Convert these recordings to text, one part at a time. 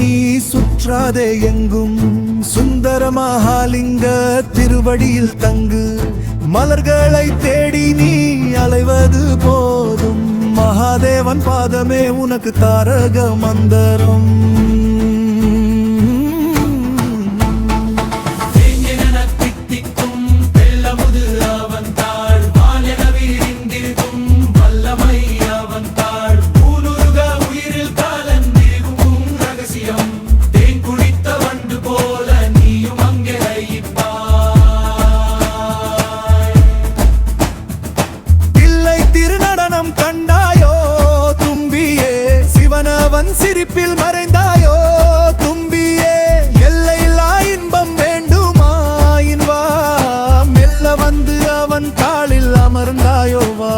நீ சுற்றாதே எங்கும் சுந்தர மகாலிங்க திருவடியில் தங்கு மலர்களை தேடி நீ அலைவது போதும் மகாதேவன் பாதமே உனக்கு தாரக மந்திரம் சிரிப்பில் மறைந்தாயோ தும்பியே எல்லையில்லா இன்பம் வேண்டுமாயின் வா மெல்ல வந்து அவன் காலில் அமர்ந்தாயோ வா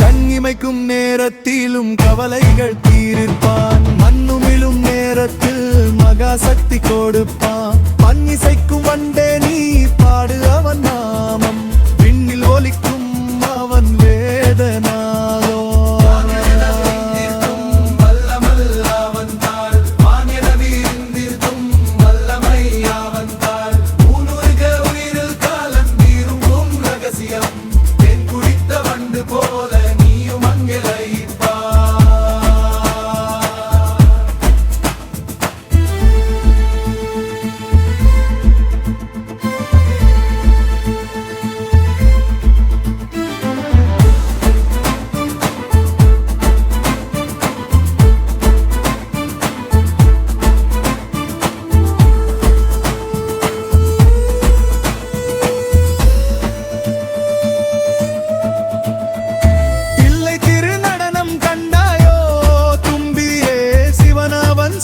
கண்ணிமைக்கும் நேரத்திலும் கவலைகள் தீர்ப்பான் மண்ணுமிழும் நேரத்தில் மகாசக்தி கொடுப்பான் பன்னிசைக்கும் வண்டே நீ பாடு அவன் நாமம் விண்ணில் ஒலிக்கும் அவன் வேதனாலோ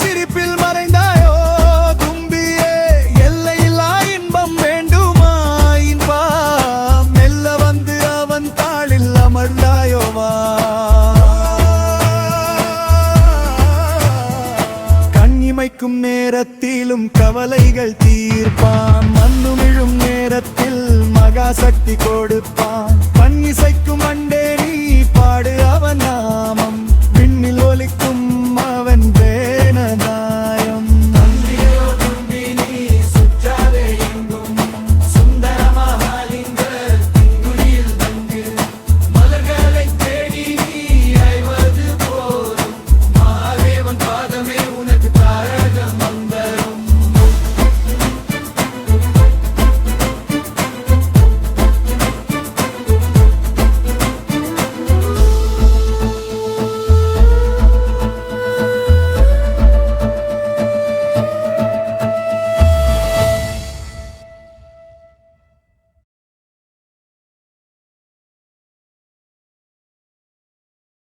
சிரிப்பில் மறைந்தாயோ தும்பியே எல்லையில்லா இன்பம் வேண்டுமாயின் வா மெல்ல வந்து அவன் தாளில் அமர்ந்தாயோவா கண்ணிமைக்கும் நேரத்திலும் கவலைகள் தீர்ப்பான் மண்ணுமிழும் நேரத்தில் மகாசக்தி கொடுப்பான்